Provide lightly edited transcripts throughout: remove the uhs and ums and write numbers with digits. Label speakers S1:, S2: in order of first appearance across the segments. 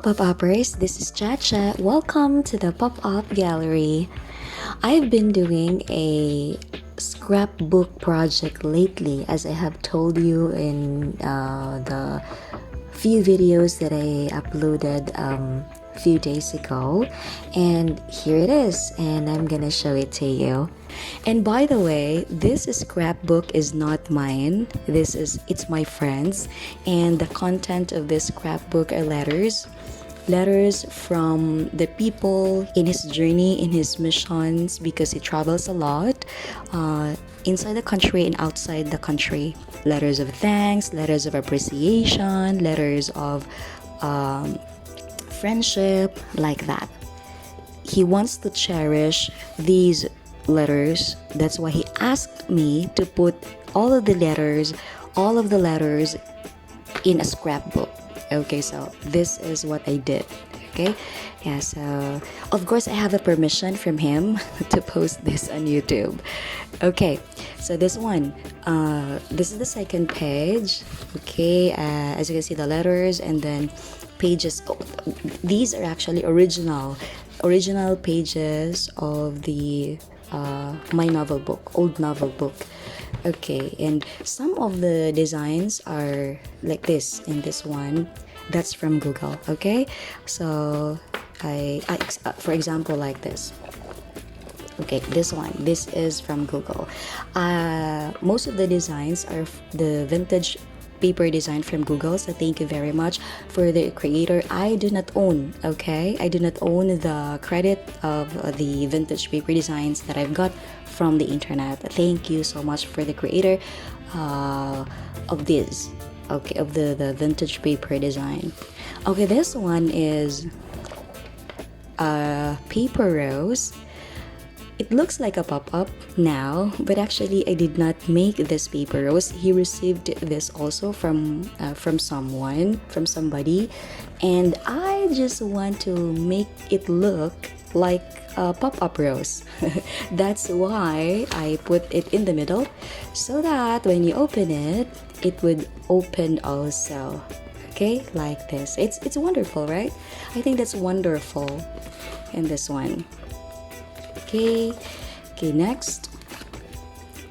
S1: Pop-Uppers, this is Chacha. Welcome to the Pop-Up Gallery. I've been doing a scrapbook project lately, as I have told you in the few videos that I uploaded a few days ago. And here it is, and I'm gonna show it to you. And by the way, this scrapbook is not mine. It's my friend's, and the content of this scrapbook are letters from the people in his journey, in his missions, because he travels a lot inside the country and outside the country. Letters of thanks, letters of appreciation, letters of friendship, like that. He wants to cherish these letters. That's why he asked me to put all of the letters in a scrapbook. Okay, so this is what I did. Okay, yeah, so of course I have a permission from him to post this on YouTube. Okay, so this is the second page. Okay, as you can see, the letters and then pages. These are actually original pages of the my novel book, old novel book. Okay, and some of the designs are like this. In this one, that's from Google. Okay, so for example, like this. Okay, this is from Google. Most of the designs are the vintage paper design from Google, so thank you very much for the creator. I do not own the credit of the vintage paper designs that I've got from the internet. Thank you so much for the creator of this, okay, of the vintage paper design. Okay, this one is a paper rose. It looks like a pop-up now, but actually I did not make this paper rose. He received this also from somebody, and I just want to make it look like a pop-up rose. That's why I put it in the middle, so that when you open it, it would open also. Okay, like this. It's wonderful, right? I think that's wonderful in this one. Okay, next,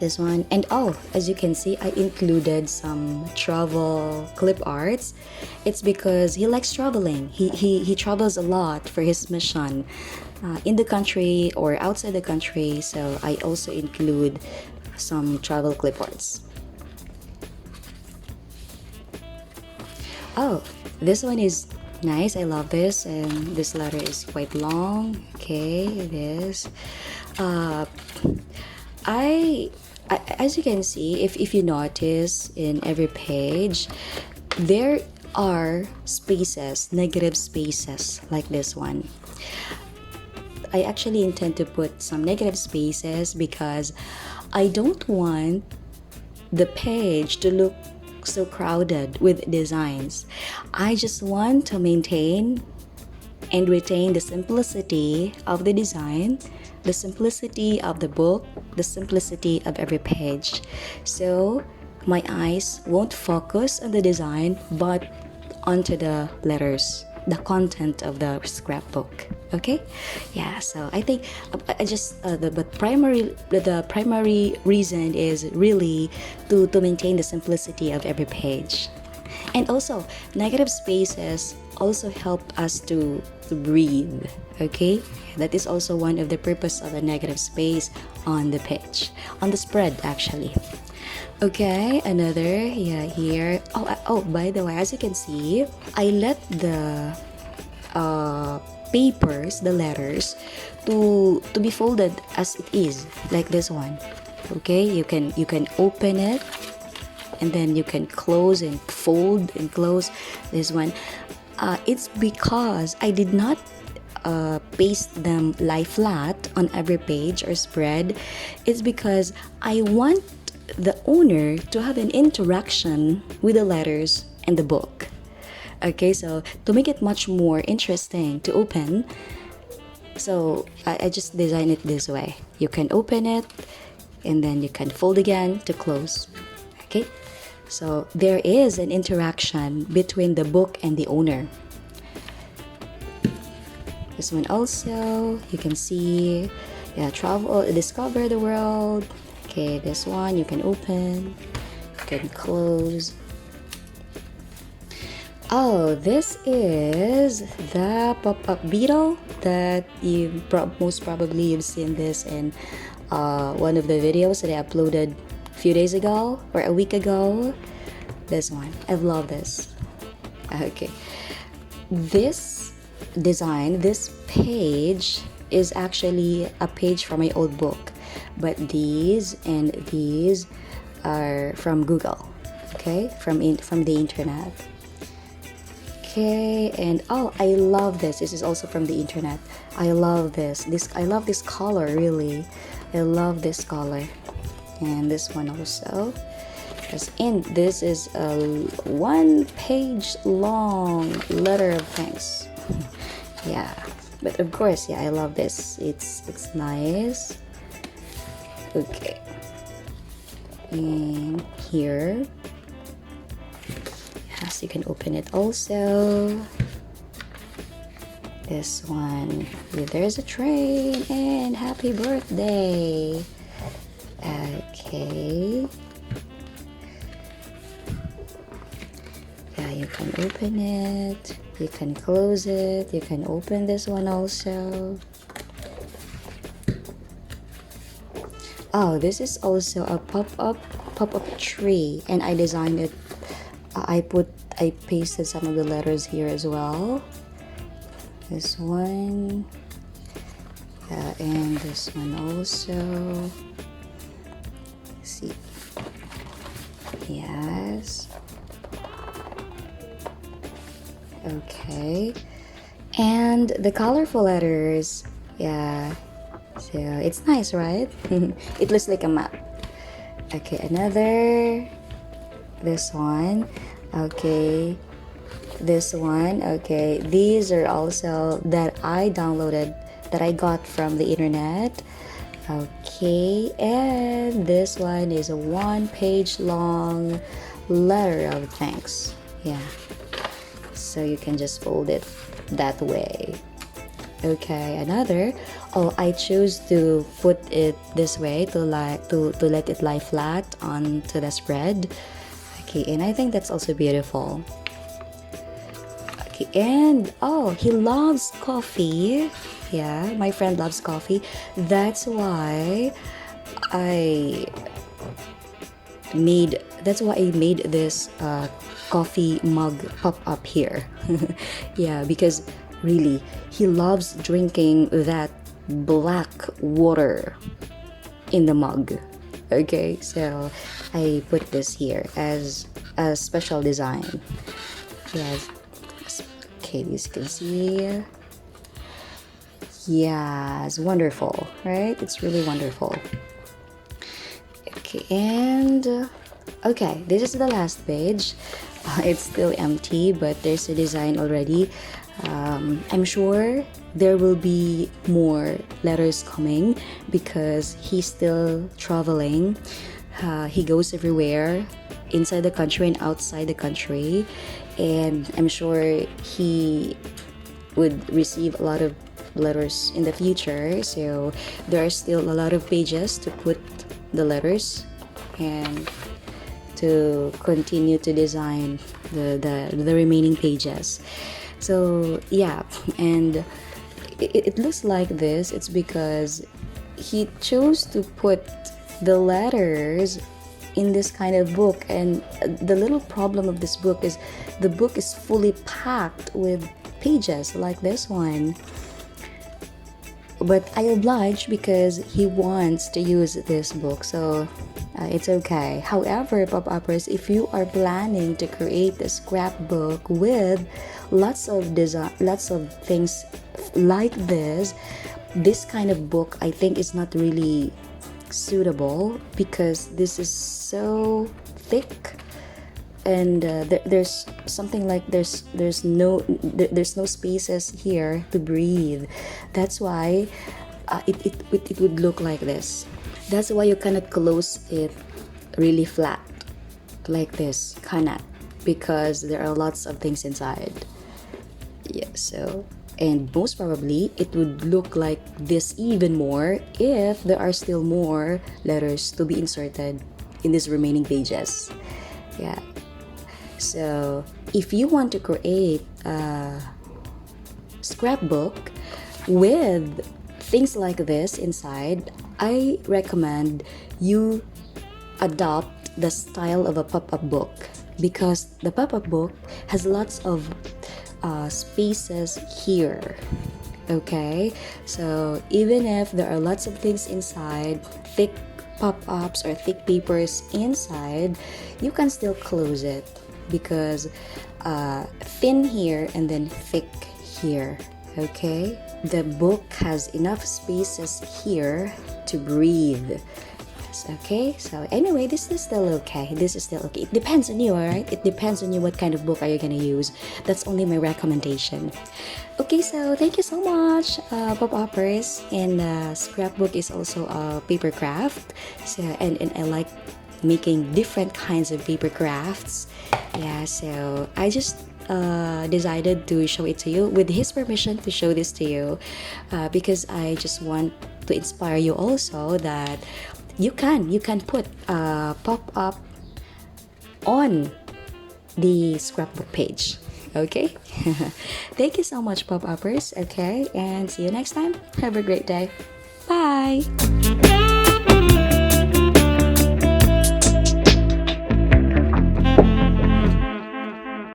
S1: this one. And as you can see, I included some travel clip arts. It's because he likes traveling. He travels a lot for his mission in the country or outside the country, so I also include some travel clip arts. This one is nice. I love this, and this letter is quite long. Okay, it is. As you can see, if you notice, in every page there are spaces, negative spaces, like this one. I actually intend to put some negative spaces because I don't want the page to look so crowded with designs. I just want to maintain and retain the simplicity of the design, the simplicity of the book, the simplicity of every page. So my eyes won't focus on the design but onto the letters, the content of the scrapbook. Okay, yeah, so I think the primary reason is really to maintain the simplicity of every page. And also, negative spaces also help us to breathe. Okay, that is also one of the purpose of a negative space on the page, on the spread actually. Okay, another, yeah, here. By the way, as you can see, I let the papers, the letters, to be folded as it is, like this one. Okay, you can open it, and then you can close and fold and close this one. It's because I did not paste them lie flat on every page or spread. It's because I want the owner to have an interaction with the letters and the book. Okay, so to make it much more interesting to open, so I just designed it this way. You can open it, and then you can fold again to close. Okay, so there is an interaction between the book and the owner. This one also, you can see, yeah, travel, discover the world. Okay, this one you can open, you can close. Oh, this is the pop-up beetle that you most probably you've seen this in one of the videos that I uploaded a few days ago or a week ago. This one, I love this. Okay, this design, this page is actually a page from my old book, but these and these are from Google. Okay, from the internet. Okay, and oh, I love this. This is also from the internet. I love this. I love this color, really. I love this color. And this one also. And this is a 1 page long letter of thanks. Yeah, but of course, yeah, I love this. It's nice. Okay. And here, yes, you can open it also. This one, there's a train, and happy birthday. Okay. Yeah, you can open it, you can close it, you can open this one also. Oh, this is also a pop-up tree, and I designed it. I pasted some of the letters here as well. This one, and this one also. Let's see, yes. Okay, and the colorful letters, yeah. So it's nice, right? It looks like a map. Okay, another. This one. Okay, this one. Okay, these are also that I downloaded, that I got from the internet. Okay, and this one is a 1 page long letter of thanks. Yeah, so you can just fold it that way. Okay, another. Oh, I choose to put it this way to let it lie flat onto the spread. Okay, and I think that's also beautiful. Okay, and oh, he loves coffee. Yeah, my friend loves coffee. That's why I made this coffee mug pop up here. Yeah, because really he loves drinking that black water in the mug. Okay, so I put this here as a special design. Yes. Okay, as you can see. Yeah, it's wonderful, right? It's really wonderful. Okay, and okay, this is the last page. It's still empty, but there's a design already. I'm sure there will be more letters coming because he's still traveling. He goes everywhere, inside the country and outside the country, and I'm sure he would receive a lot of letters in the future. So there are still a lot of pages to put the letters and to continue to design the remaining pages. So yeah, and it looks like this. It's because he chose to put the letters in this kind of book, and the little problem of this book is the book is fully packed with pages like this one. But I oblige because he wants to use this book, so it's okay. However, pop-uppers, if you are planning to create a scrapbook with lots of design, lots of things like this kind of book I think is not really suitable because this is so thick, and there's something like there's no spaces here to breathe. That's why it would look like this. That's why you cannot close it really flat like this, cannot, because there are lots of things inside. Yeah, so And most probably, it would look like this even more if there are still more letters to be inserted in these remaining pages. Yeah. So, if you want to create a scrapbook with things like this inside, I recommend you adopt the style of a pop-up book, because the pop-up book has lots of spaces here. Okay, so even if there are lots of things inside, thick pop-ups or thick papers inside, you can still close it, because thin here and then thick here. Okay, the book has enough spaces here to breathe. Okay, so anyway, this is still okay. This is still okay. It depends on you, alright? It depends on you what kind of book are you gonna use. That's only my recommendation. Okay, so thank you so much, pop-uppers. And scrapbook is also a paper craft. So and I like making different kinds of paper crafts. Yeah, so I just decided to show it to you with his permission to show this to you, because I just want to inspire you also that you can put a pop-up on the scrapbook page. Okay. Thank you so much, pop-uppers. Okay, and see you next time. Have a great day. Bye.